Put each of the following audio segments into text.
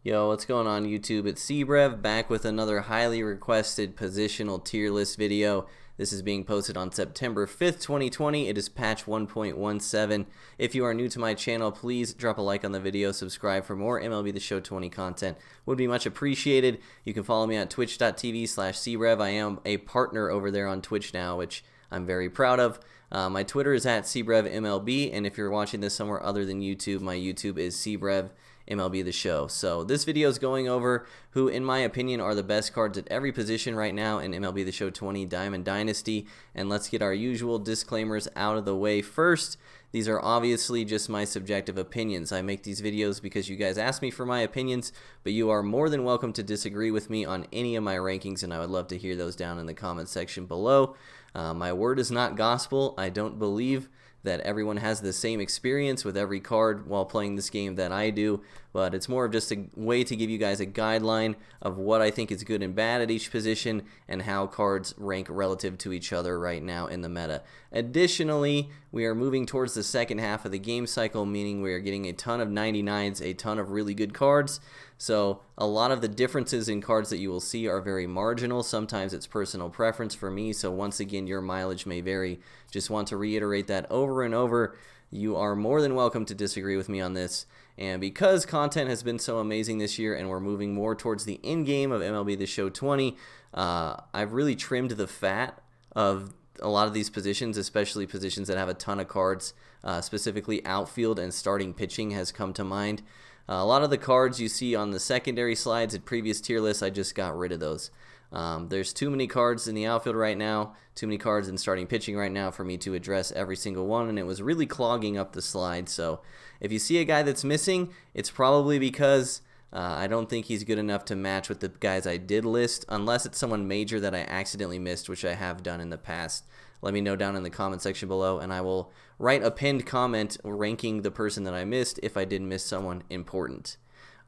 Yo, what's going on YouTube? It's Brev back with another highly requested positional tier list video. This is being posted on September 5th, 2020. It is patch 1.17. If you are new to my channel, please drop a like on the video, subscribe for more MLB The Show 20 content. Would be much appreciated. You can follow me at twitch.tv/cbrev. I am a partner over there on Twitch now, which I'm very proud of. My Twitter is at cbrevmlb, and if you're watching this somewhere other than YouTube, my YouTube is cbrev MLB The Show. So this video is going over who, in my opinion, are the best cards at every position right now in MLB The Show 20 Diamond Dynasty. And let's get our usual disclaimers out of the way first. These are obviously just my subjective opinions. I make these videos because you guys ask me for my opinions, but you are more than welcome to disagree with me on any of my rankings, and I would love to hear those down in the comment section below. My word is not gospel. I don't believe that everyone has the same experience with every card while playing this game that I do, but it's more of just a way to give you guys a guideline of what I think is good and bad at each position and how cards rank relative to each other right now in the meta. Additionally, we are moving towards the second half of the game cycle, meaning we are getting a ton of 99s, a ton of really good cards. So a lot of the differences in cards that you will see are very marginal. Sometimes it's personal preference for me, so once again, your mileage may vary. Just want to reiterate that over and over. You are more than welcome to disagree with me on this. And because content has been so amazing this year and we're moving more towards the end game of MLB The Show 20, I've really trimmed the fat of a lot of these positions, especially positions that have a ton of cards. Specifically, outfield and starting pitching has come to mind. A lot of the cards you see on the secondary slides at previous tier lists, I just got rid of those. There's too many cards in the outfield right now, too many cards in starting pitching right now for me to address every single one, and it was really clogging up the slide. So if you see a guy that's missing, it's probably because I don't think he's good enough to match with the guys I did list, unless it's someone major that I accidentally missed, which I have done in the past. Let me know down in the comment section below, and I will write a pinned comment ranking the person that I missed if I did miss someone important.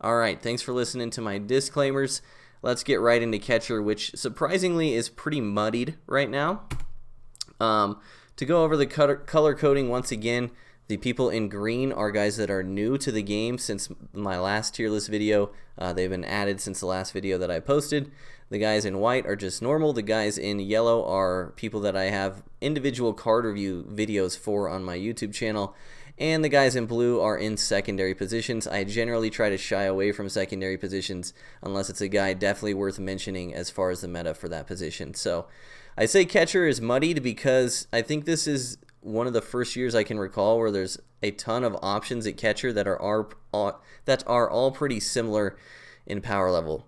Alright, thanks for listening to my disclaimers. Let's get right into catcher, which surprisingly is pretty muddied right now. To go over the color coding once again, the people in green are guys that are new to the game since my last tier list video. They've been added since the last video that I posted. The guys in white are just normal. The guys in yellow are people that I have individual card review videos for on my YouTube channel. And the guys in blue are in secondary positions. I generally try to shy away from secondary positions unless it's a guy definitely worth mentioning as far as the meta for that position. So I say catcher is muddied because I think this is one of the first years I can recall where there's a ton of options at catcher that are all pretty similar in power level.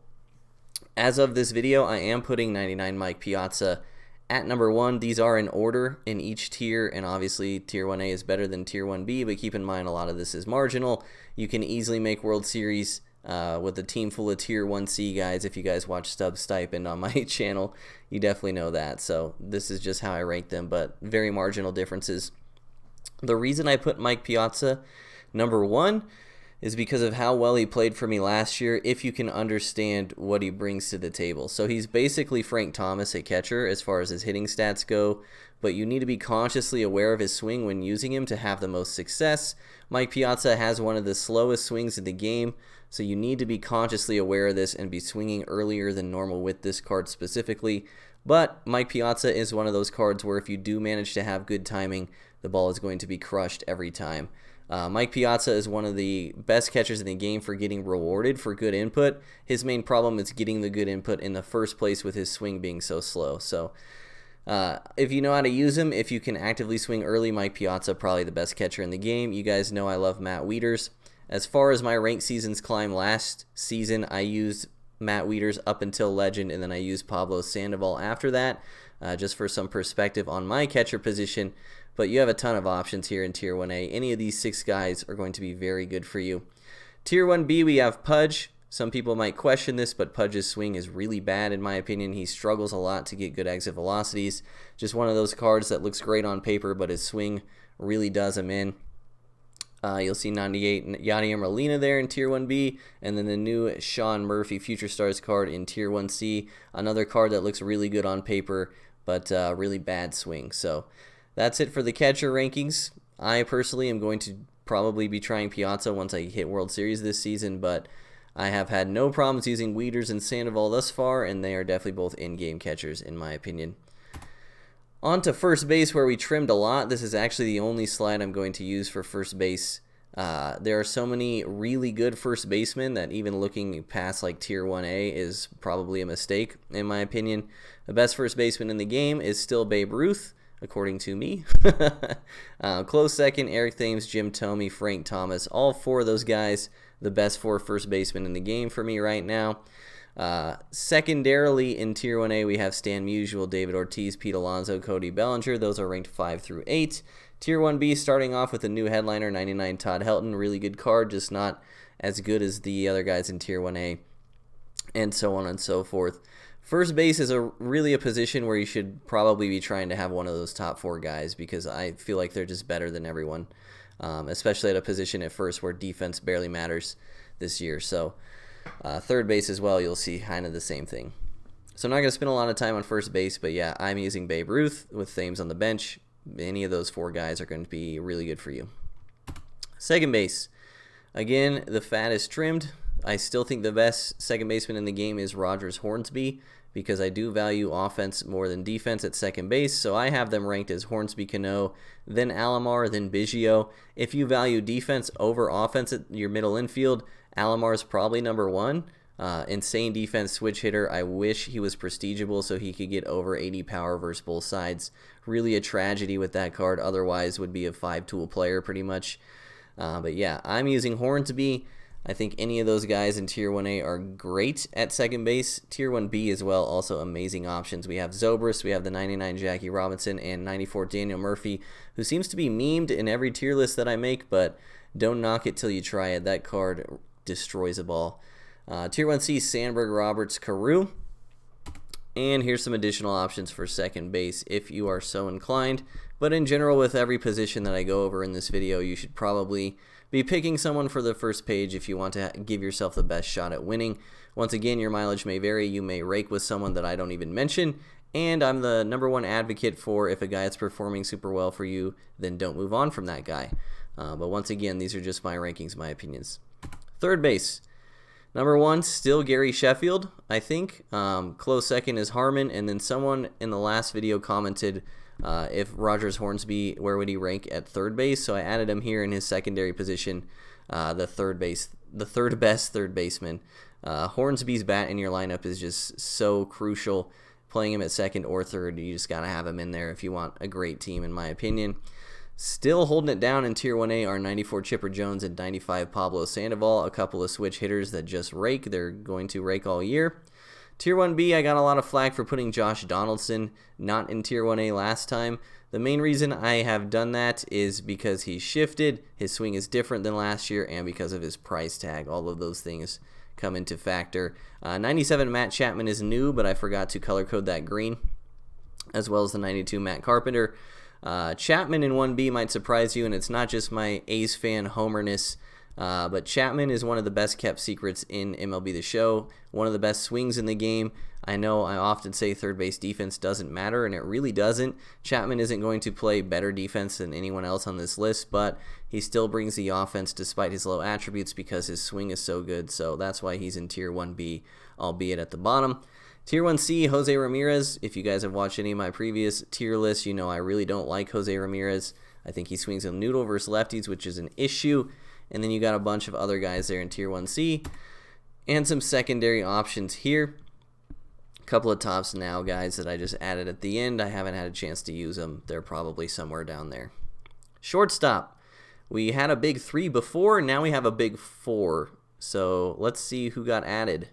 As of this video, I am putting 99 Mike Piazza at number 1. These are in order in each tier, and obviously tier 1A is better than tier 1B, but keep in mind a lot of this is marginal. You can easily make World Series with a team full of tier 1C guys. If you guys watch Stub Stipend on my channel, you definitely know that. So this is just how I rank them, but very marginal differences. The reason I put Mike Piazza number 1 is because of how well he played for me last year, if you can understand what he brings to the table. So he's basically Frank Thomas at catcher as far as his hitting stats go, but you need to be consciously aware of his swing when using him to have the most success. Mike Piazza has one of the slowest swings in the game, so you need to be consciously aware of this and be swinging earlier than normal with this card specifically. But Mike Piazza is one of those cards where if you do manage to have good timing, the ball is going to be crushed every time. Mike Piazza is one of the best catchers in the game for getting rewarded for good input. His main problem is getting the good input in the first place with his swing being so slow. So if you know how to use him, if you can actively swing early, Mike Piazza probably the best catcher in the game. You guys know I love Matt Wieters. As far as my rank seasons climb last season, I used Matt Wieters up until Legend, and then I used Pablo Sandoval after that, just for some perspective on my catcher position. But you have a ton of options here in Tier 1A. Any of these 6 guys are going to be very good for you. Tier 1B, we have Pudge. Some people might question this, but Pudge's swing is really bad in my opinion. He struggles a lot to get good exit velocities. Just one of those cards that looks great on paper, but his swing really does him in. You'll see 98 Yadier Molina there in Tier 1B, and then the new Sean Murphy Future Stars card in Tier 1C. Another card that looks really good on paper, but really bad swing. So that's it for the catcher rankings. I personally am going to probably be trying Piazza once I hit World Series this season, but I have had no problems using Wieters and Sandoval thus far, and they are definitely both in-game catchers in my opinion. On to first base, where we trimmed a lot. This is actually the only slide I'm going to use for first base. There are so many really good first basemen that even looking past like tier 1A is probably a mistake in my opinion. The best first baseman in the game is still Babe Ruth, according to me. Close second, Eric Thames, Jim Thome, Frank Thomas. All four of those guys, the best four first basemen in the game for me right now. Secondarily, in Tier 1A, we have Stan Musial, David Ortiz, Pete Alonso, Cody Bellinger. Those are ranked 5 through 8. Tier 1B, starting off with a new headliner, 99 Todd Helton. Really good card, just not as good as the other guys in Tier 1A, and so on and so forth. First base is really a position where you should probably be trying to have one of those top 4 guys, because I feel like they're just better than everyone, especially at a position at first where defense barely matters this year. So third base as well, you'll see kind of the same thing. So I'm not going to spend a lot of time on first base, but yeah, I'm using Babe Ruth with Thames on the bench. Any of those 4 guys are going to be really good for you. Second base, again, the fat is trimmed. I still think the best second baseman in the game is Rogers Hornsby, because I do value offense more than defense at second base. So I have them ranked as Hornsby, Cano, then Alomar, then Biggio. If you value defense over offense at your middle infield, Alomar is probably number 1. Insane defense, switch hitter. I wish he was prestigiable so he could get over 80 power versus both sides. Really a tragedy with that card. Otherwise would be a 5-tool player pretty much. But yeah, I'm using Hornsby. I think any of those guys in Tier 1A are great at second base. Tier 1B as well, also amazing options. We have Zobrist, we have the 99 Jackie Robinson, and 94 Daniel Murphy, who seems to be memed in every tier list that I make, but don't knock it till you try it. That card destroys a ball. Tier 1C, Sandberg, Roberts, Carew. And here's some additional options for second base if you are so inclined. But in general, with every position that I go over in this video, you should probably be picking someone for the first page if you want to give yourself the best shot at winning. Once again, your mileage may vary. You may rake with someone that I don't even mention. And I'm the #1 advocate for if a guy is performing super well for you, then don't move on from that guy. But once again, these are just my rankings, my opinions. Third base. #1, still Gary Sheffield, I think. Close second is Harmon, and then someone in the last video commented if Rogers Hornsby, where would he rank at third base? So I added him here in his secondary position, the third best third baseman. Hornsby's bat in your lineup is just so crucial. Playing him at second or third, you just got to have him in there if you want a great team, in my opinion. Still holding it down in Tier 1A are 94 Chipper Jones and 95 Pablo Sandoval, a couple of switch hitters that just rake. They're going to rake all year. Tier 1B, I got a lot of flack for putting Josh Donaldson not in Tier 1A last time. The main reason I have done that is because he's shifted, his swing is different than last year, and because of his price tag. All of those things come into factor. 97 Matt Chapman is new, but I forgot to color code that green, as well as the 92 Matt Carpenter. Chapman in 1B might surprise you, and it's not just my A's fan homerness, but Chapman is one of the best kept secrets in MLB The Show, one of the best swings in the game. I know I often say third base defense doesn't matter, and it really doesn't. Chapman isn't going to play better defense than anyone else on this list, but he still brings the offense despite his low attributes because his swing is so good, so that's why he's in Tier 1B, albeit at the bottom. Tier 1C, Jose Ramirez. If you guys have watched any of my previous tier lists, you know I really don't like Jose Ramirez. I think he swings a noodle versus lefties, which is an issue. And then you got a bunch of other guys there in Tier 1C. And some secondary options here. A couple of tops now, guys, that I just added at the end. I haven't had a chance to use them. They're probably somewhere down there. Shortstop. We had a big 3 before. Now we have a big 4. So let's see who got added.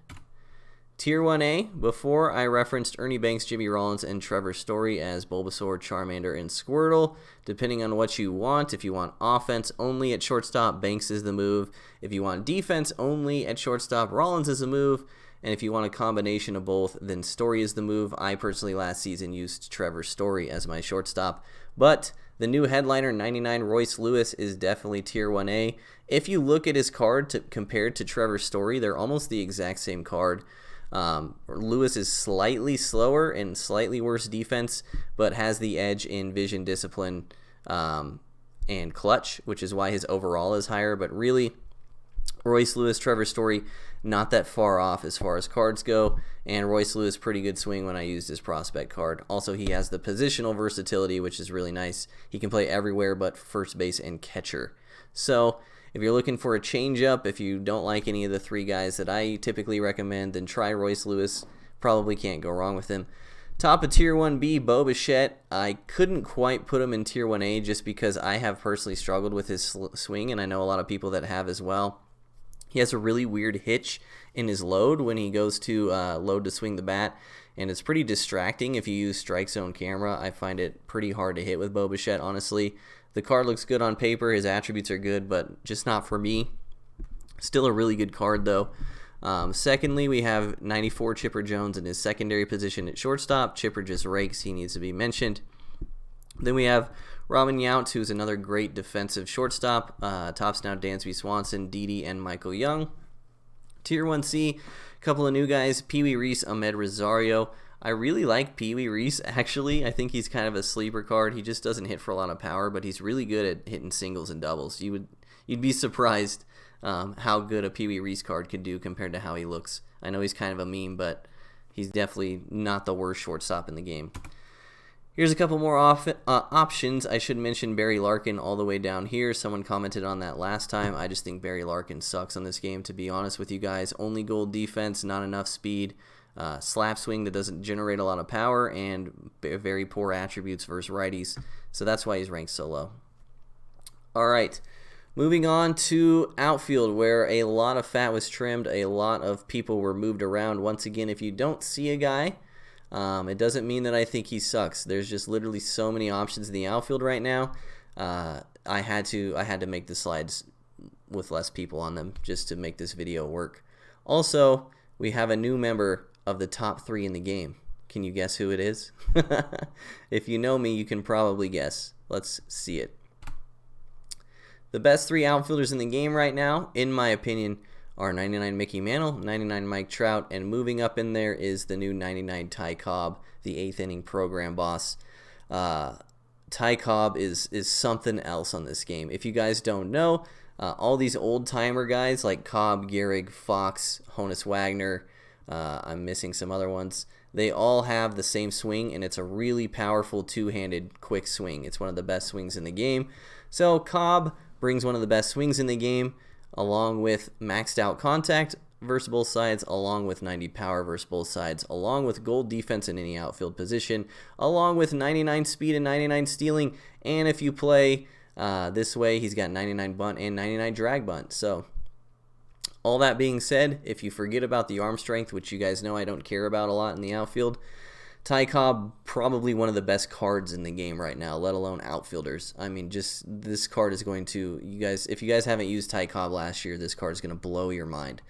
Tier 1A, before I referenced Ernie Banks, Jimmy Rollins, and Trevor Story as Bulbasaur, Charmander, and Squirtle. Depending on what you want, if you want offense only at shortstop, Banks is the move. If you want defense only at shortstop, Rollins is the move. And if you want a combination of both, then Story is the move. I personally last season used Trevor Story as my shortstop. But the new headliner, 99 Royce Lewis, is definitely Tier 1A. If you look at his card compared to Trevor Story, they're almost the exact same card. Lewis is slightly slower and slightly worse defense, but has the edge in vision, discipline, and clutch, which is why his overall is higher. But really, Royce Lewis, Trevor Story, not that far off as far as cards go, and Royce Lewis, pretty good swing when I used his prospect card. Also, he has the positional versatility, which is really nice. He can play everywhere but first base and catcher. So if you're looking for a change-up, if you don't like any of the three guys that I typically recommend, then try Royce Lewis. Probably can't go wrong with him. Top of Tier 1B, Bo Bichette. I couldn't quite put him in Tier 1A just because I have personally struggled with his swing, and I know a lot of people that have as well. He has a really weird hitch in his load when he goes to load to swing the bat, and it's pretty distracting if you use strike zone camera. I find it pretty hard to hit with Bo Bichette, honestly. The card looks good on paper. His attributes are good, but just not for me. Still a really good card, though. Secondly, we have 94 Chipper Jones in his secondary position at shortstop. Chipper just rakes. He needs to be mentioned. Then we have Robin Yount, who's another great defensive shortstop. Tops now Dansby Swanson, Didi, and Michael Young. Tier 1C, a couple of new guys, Pee Wee Reese, Ahmed Rosario. I really like Pee Wee Reese, actually. I think he's kind of a sleeper card. He just doesn't hit for a lot of power, but he's really good at hitting singles and doubles. You'd be surprised how good a Pee Wee Reese card can do compared to how he looks. I know he's kind of a meme, but he's definitely not the worst shortstop in the game. Here's a couple more options. I should mention Barry Larkin all the way down here. Someone commented on that last time. I just think Barry Larkin sucks on this game, to be honest with you guys. Only gold defense, not enough speed, slap swing that doesn't generate a lot of power, and very poor attributes versus righties. So that's why he's ranked so low. All right. Moving on to outfield, where a lot of fat was trimmed, a lot of people were moved around. Once again, if you don't see a guy, it doesn't mean that I think he sucks. There's just literally so many options in the outfield right now. I had to make the slides with less people on them just to make this video work. Also, we have a new member of the top 3 in the game. Can you guess who it is? If you know me, you can probably guess. Let's see it. The best 3 outfielders in the game right now, in my opinion, are 99 Mickey Mantle, 99 Mike Trout, and moving up in there is the new 99 Ty Cobb, the 8th inning program boss. Ty Cobb is something else on this game. If you guys don't know, all these old-timer guys like Cobb, Gehrig, Fox, Honus Wagner, I'm missing some other ones, they all have the same swing, and it's a really powerful two-handed quick swing. It's one of the best swings in the game. So Cobb brings one of the best swings in the game, along with maxed out contact versus both sides, along with 90 power versus both sides, along with gold defense in any outfield position, along with 99 speed and 99 stealing, and if you play this way, he's got 99 bunt and 99 drag bunt. So all that being said, if you forget about the arm strength, which you guys know I don't care about a lot in the outfield, Ty Cobb, probably one of the best cards in the game right now, let alone outfielders. I mean, just this card is going to, if you guys haven't used Ty Cobb last year, this card is going to blow your mind.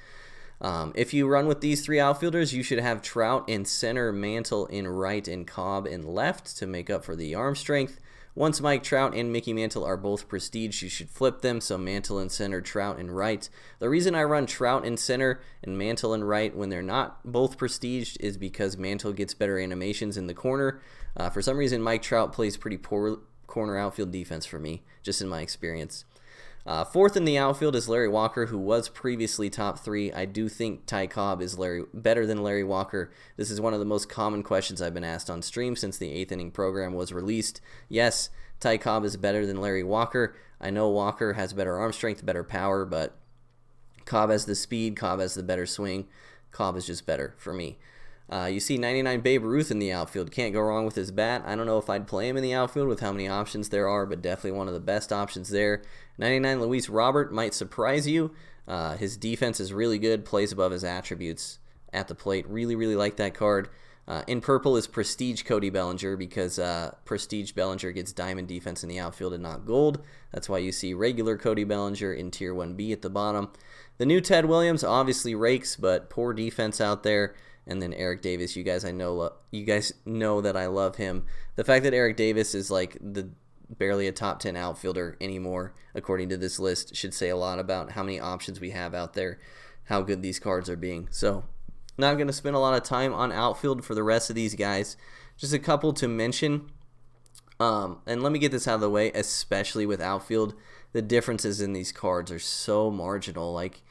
If you run with these 3 outfielders, you should have Trout in center, Mantle in right, and Cobb in left to make up for the arm strength. Once Mike Trout and Mickey Mantle are both prestige, you should flip them, so Mantle in center, Trout in right. The reason I run Trout in center and Mantle in right when they're not both prestiged is because Mantle gets better animations in the corner. For some reason, Mike Trout plays pretty poor corner outfield defense for me, just in my experience. 4th in the outfield is Larry Walker, who was previously top 3. I do think Ty Cobb is better than Larry Walker. This is one of the most common questions I've been asked on stream since the 8th inning program was released. Yes, Ty Cobb is better than Larry Walker. I know Walker has better arm strength, better power, but Cobb has the speed, Cobb has the better swing. Cobb is just better for me. You see 99 Babe Ruth in the outfield. Can't go wrong with his bat. I don't know if I'd play him in the outfield with how many options there are, but definitely one of the best options there. 99 Luis Robert might surprise you. His defense is really good, plays above his attributes at the plate. Really, really like that card. In purple is Prestige Cody Bellinger because Prestige Bellinger gets diamond defense in the outfield and not gold. That's why you see regular Cody Bellinger in Tier 1B at the bottom. The new Ted Williams obviously rakes, but poor defense out there. And then Eric Davis, you guys know that I love him. The fact that Eric Davis is like barely a top 10 outfielder anymore, according to this list, should say a lot about how many options we have out there, how good these cards are being. So, not going to spend a lot of time on outfield for the rest of these guys. Just a couple to mention. And let me get this out of the way, especially with outfield. The differences in these cards are so marginal. Like,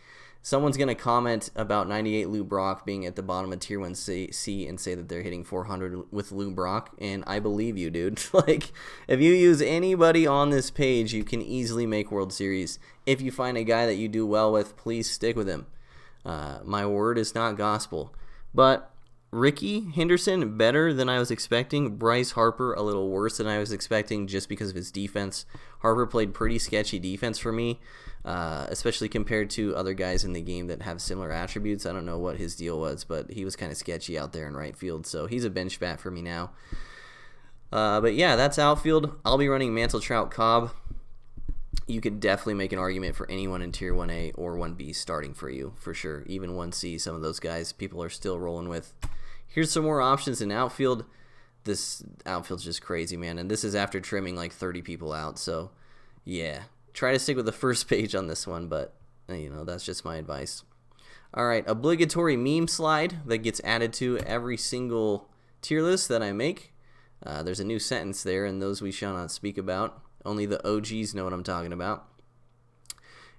Someone's going to comment about 98 Lou Brock being at the bottom of Tier 1 C and say that they're hitting 400 with Lou Brock, and I believe you, dude. Like, if you use anybody on this page, you can easily make World Series. If you find a guy that you do well with, please stick with him. My word is not gospel. But Ricky Henderson, better than I was expecting. Bryce Harper, a little worse than I was expecting just because of his defense. Harper played pretty sketchy defense for me, especially compared to other guys in the game that have similar attributes. I don't know what his deal was, but he was kind of sketchy out there in right field, so he's a bench bat for me now. But yeah, that's outfield. I'll be running Mantle, Trout, Cobb. You could definitely make an argument for anyone in Tier 1A or 1B starting for you, for sure. Even 1C, some of those guys people are still rolling with. Here's some more options in outfield. This outfield's just crazy, man, and this is after trimming like 30 people out, so yeah. Try to stick with the first page on this one, but, you know, that's just my advice. All right, obligatory meme slide that gets added to every single tier list that I make. There's a new sentence there, and those we shall not speak about. Only the OGs know what I'm talking about.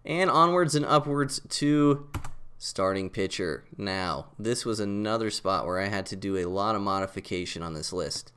And onwards and upwards to starting pitcher. Now, this was another spot where I had to do a lot of modification on this list.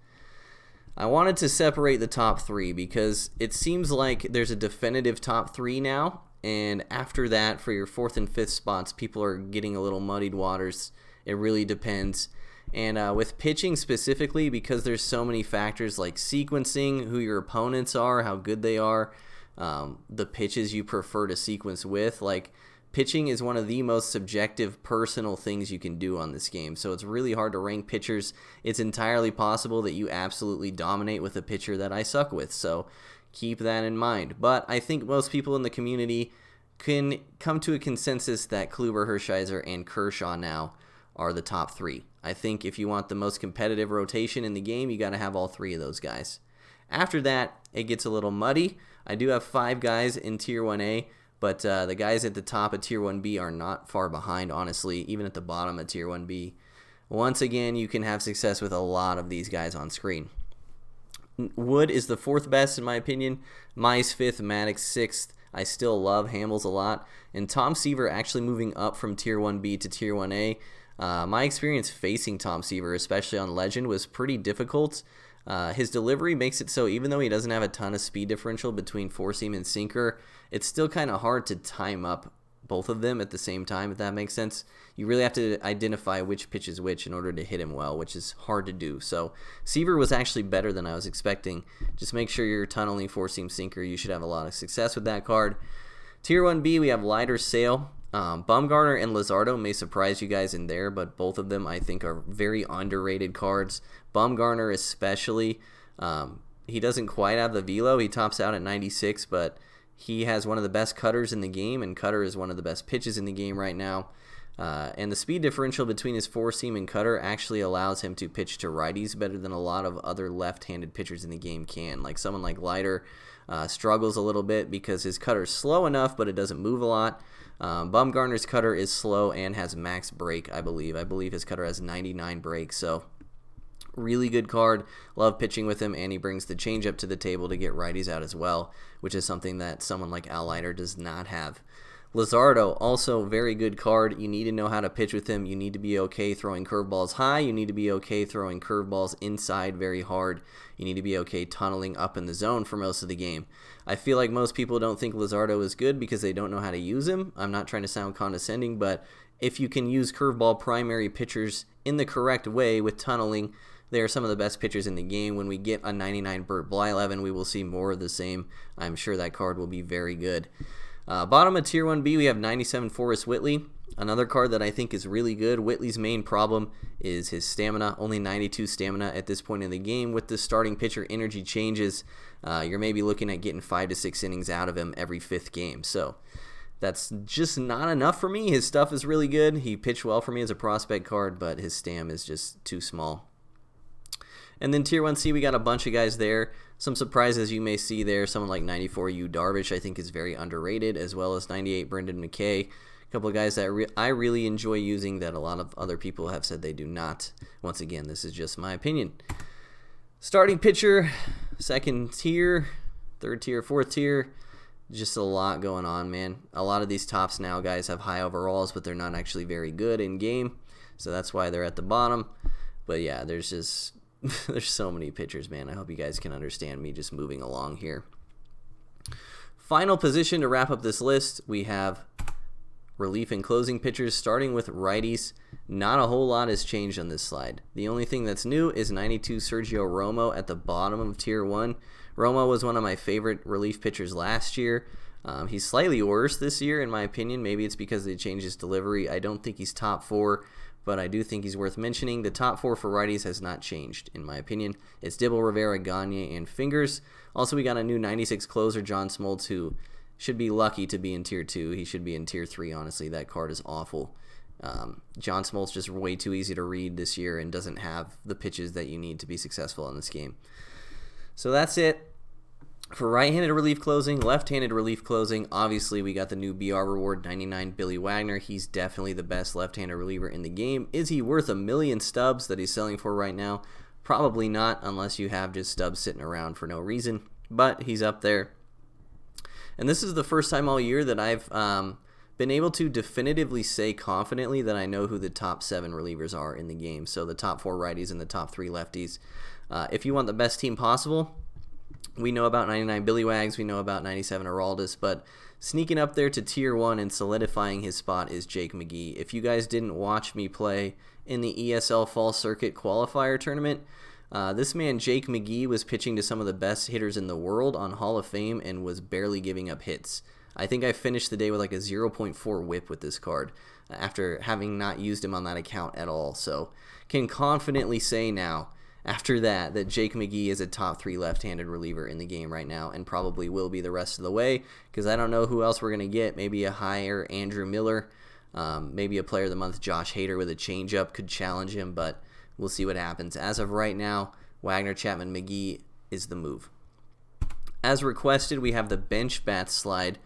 I wanted to separate the top three because it seems like there's a definitive top three now, and after that, for your fourth and fifth spots, people are getting a little muddied waters. It really depends. And with pitching specifically, because there's so many factors like sequencing, who your opponents are, how good they are, the pitches you prefer to sequence with, like pitching is one of the most subjective personal things you can do on this game. So it's really hard to rank pitchers. It's entirely possible that you absolutely dominate with a pitcher that I suck with. So keep that in mind. But I think most people in the community can come to a consensus that Kluber, Hershiser, and Kershaw now are the top three. I think if you want the most competitive rotation in the game, you got to have all three of those guys. After that, it gets a little muddy. I do have 5 guys in Tier 1A, but the guys at the top of Tier 1B are not far behind, honestly, even at the bottom of Tier 1B. Once again, you can have success with a lot of these guys on screen. Wood is the 4th best in my opinion. Mize 5th, Maddox 6th. I still love Hamels a lot. And Tom Seaver actually moving up from Tier 1B to Tier 1A. My experience facing Tom Seaver, especially on Legend, was pretty difficult. His delivery makes it so even though he doesn't have a ton of speed differential between four-seam and sinker, it's still kind of hard to time up both of them at the same time, if that makes sense. You really have to identify which pitch is which in order to hit him well, which is hard to do. So Seaver was actually better than I was expecting. Just make sure you're tunneling four-seam sinker. You should have a lot of success with that card. Tier 1B, we have Leiter, Sale. Bumgarner and Luzardo may surprise you guys in there, but both of them I think are very underrated cards. Bumgarner especially. He doesn't quite have the velo. He tops out at 96, but he has one of the best cutters in the game, and cutter is one of the best pitches in the game right now. And the speed differential between his four-seam and cutter actually allows him to pitch to righties better than a lot of other left-handed pitchers in the game can. Like someone like Leiter struggles a little bit because his cutter is slow enough, but it doesn't move a lot. Bumgarner's cutter is slow and has max break, I believe. I believe his cutter has 99 break, so really good card. Love pitching with him, and he brings the changeup to the table to get righties out as well, which is something that someone like Al Leiter does not have. Luzardo, also very good card. You need to know how to pitch with him. You need to be okay throwing curveballs high. You need to be okay throwing curveballs inside very hard. You need to be okay tunneling up in the zone for most of the game. I feel like most people don't think Luzardo is good because they don't know how to use him. I'm not trying to sound condescending, but if you can use curveball primary pitchers in the correct way with tunneling, they are some of the best pitchers in the game. When we get a 99 Burt Blyleven, we will see more of the same. I'm sure that card will be very good. Bottom of Tier 1B, we have 97 Forrest Whitley. Another card that I think is really good. Whitley's main problem is his stamina. Only 92 stamina at this point in the game. With the starting pitcher energy changes, you're maybe looking at getting 5 to 6 innings out of him every 5th game. So that's just not enough for me. His stuff is really good. He pitched well for me as a prospect card, but his stam is just too small. And then Tier 1C, we got a bunch of guys there. Some surprises you may see there. Someone like 94 Yu Darvish I think is very underrated, as well as 98 Brendan McKay. A couple of guys that I really enjoy using that a lot of other people have said they do not. Once again, this is just my opinion. Starting pitcher, 2nd tier, 3rd tier, 4th tier. Just a lot going on, man. A lot of these tops now, guys, have high overalls, but they're not actually very good in game. So that's why they're at the bottom. But yeah, there's just there's so many pitchers, man. I hope you guys can understand me just moving along here. Final position to wrap up this list, we have relief and closing pitchers, starting with righties. Not a whole lot has changed on this slide. The only thing that's new is 92 Sergio Romo at the bottom of Tier 1. Romo was one of my favorite relief pitchers last year. He's slightly worse this year, in my opinion. Maybe it's because they changed his delivery. I don't think he's top 4, but I do think he's worth mentioning. The top 4 for righties has not changed, in my opinion. It's Dibble, Rivera, Gagne, and Fingers. Also, we got a new 96 closer, John Smoltz, who should be lucky to be in Tier 2. He should be in Tier 3, honestly. That card is awful. John Smoltz just way too easy to read this year and doesn't have the pitches that you need to be successful in this game. So that's it. For right-handed relief closing, left-handed relief closing, obviously we got the new BR reward, 99 Billy Wagner. He's definitely the best left-handed reliever in the game. Is he worth 1 million stubs that he's selling for right now? Probably not, unless you have just stubs sitting around for no reason. But he's up there. And this is the first time all year that I've been able to definitively say confidently that I know who the top 7 relievers are in the game. So the top 4 righties and the top 3 lefties. If you want the best team possible, we know about 99 Billy Wags, we know about 97 Araldis, but sneaking up there to Tier 1 and solidifying his spot is Jake McGee. If you guys didn't watch me play in the ESL Fall Circuit Qualifier Tournament, this man, Jake McGee, was pitching to some of the best hitters in the world on Hall of Fame and was barely giving up hits. I think I finished the day with like a 0.4 whip with this card after having not used him on that account at all. So can confidently say now, after that Jake McGee is a top 3 left-handed reliever in the game right now and probably will be the rest of the way, because I don't know who else we're going to get. Maybe a higher Andrew Miller, maybe a player of the month, Josh Hader, with a changeup could challenge him, but we'll see what happens. As of right now, Wagner, Chapman, McGee is the move. As requested, we have the bench bats slide.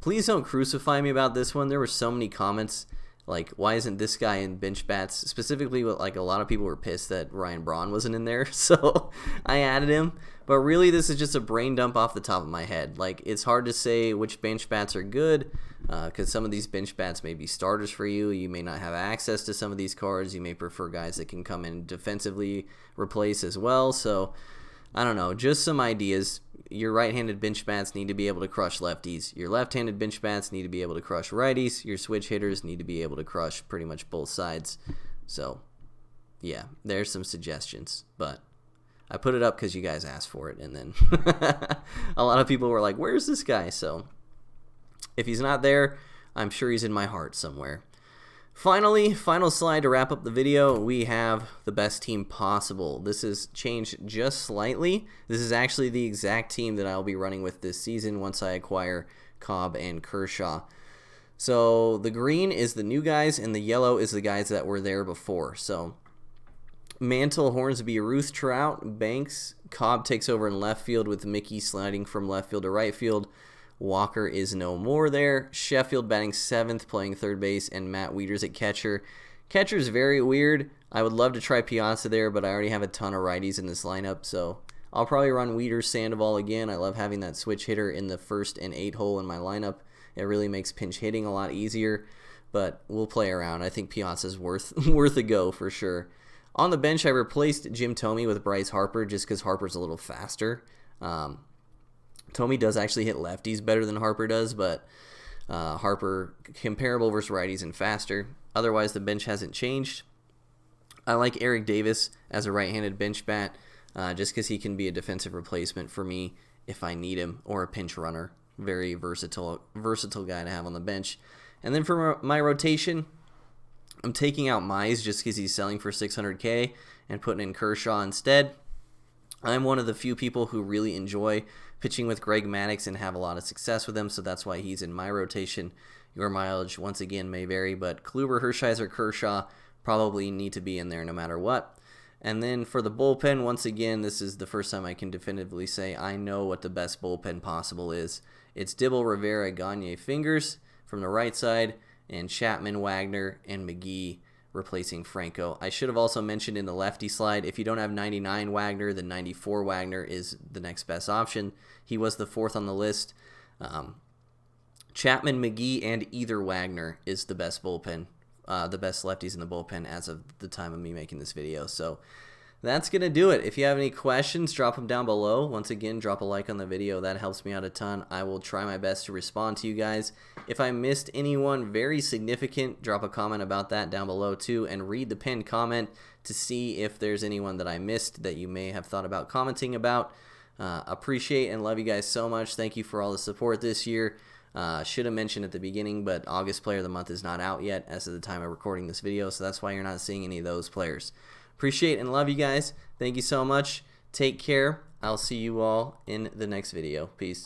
Please don't crucify me about this one. There were so many comments like, why isn't this guy in bench bats? Specifically, like, a lot of people were pissed that Ryan Braun wasn't in there, so I added him. But really, this is just a brain dump off the top of my head. Like, it's hard to say which bench bats are good, because some of these bench bats may be starters for you. You may not have access to some of these cards. You may prefer guys that can come in defensively replace as well. So, I don't know, just some ideas. Your right-handed bench bats need to be able to crush lefties. Your left-handed bench bats need to be able to crush righties. Your switch hitters need to be able to crush pretty much both sides. So, yeah, there's some suggestions. But I put it up because you guys asked for it. And then a lot of people were like, where's this guy? So, if he's not there, I'm sure he's in my heart somewhere. Finally, final slide to wrap up the video, we have the best team possible. This has changed just slightly. This is actually the exact team that I'll be running with this season once I acquire Cobb and Kershaw. So the green is the new guys, and the yellow is the guys that were there before. So Mantle, Hornsby, Ruth, Trout, Banks. Cobb takes over in left field with Mickey sliding from left field to right field. Walker is no more there. Sheffield batting 7th, playing third base, and Matt Wieters at catcher. Catcher's very weird. I would love to try Piazza there, but I already have a ton of righties in this lineup, so I'll probably run Wieters, Sandoval again. I love having that switch hitter in the 1st and 8 hole in my lineup. It really makes pinch hitting a lot easier, but we'll play around. I think Piazza's worth a go for sure. On the bench, I replaced Jim Thome with Bryce Harper just because Harper's a little faster. Thome does actually hit lefties better than Harper does, but Harper comparable versus righties and faster. Otherwise, the bench hasn't changed. I like Eric Davis as a right-handed bench bat just because he can be a defensive replacement for me if I need him, or a pinch runner. Very versatile guy to have on the bench. And then for my rotation, I'm taking out Mize just because he's selling for $600K and putting in Kershaw instead. I'm one of the few people who really enjoy pitching with Greg Maddux and have a lot of success with him, so that's why he's in my rotation. Your mileage, once again, may vary, but Kluber, Hershiser, Kershaw probably need to be in there no matter what. And then for the bullpen, once again, this is the first time I can definitively say I know what the best bullpen possible is. It's Dibble, Rivera, Gagne, Fingers from the right side, and Chapman, Wagner, and McGee replacing Franco. I should have also mentioned in the lefty slide, if you don't have 99 Wagner, then 94 Wagner is the next best option. He was the 4th on the list. Chapman, McGee, and either Wagner is the best bullpen, the best lefties in the bullpen as of the time of me making this video. So that's going to do it. If you have any questions, drop them down below. Once again, drop a like on the video. That helps me out a ton. I will try my best to respond to you guys. If I missed anyone very significant, drop a comment about that down below too, and read the pinned comment to see if there's anyone that I missed that you may have thought about commenting about. Appreciate and love you guys so much. Thank you for all the support this year. Should have mentioned at the beginning, but August Player of the Month is not out yet as of the time of recording this video, so that's why you're not seeing any of those players. Appreciate and love you guys. Thank you so much. Take care. I'll see you all in the next video. Peace.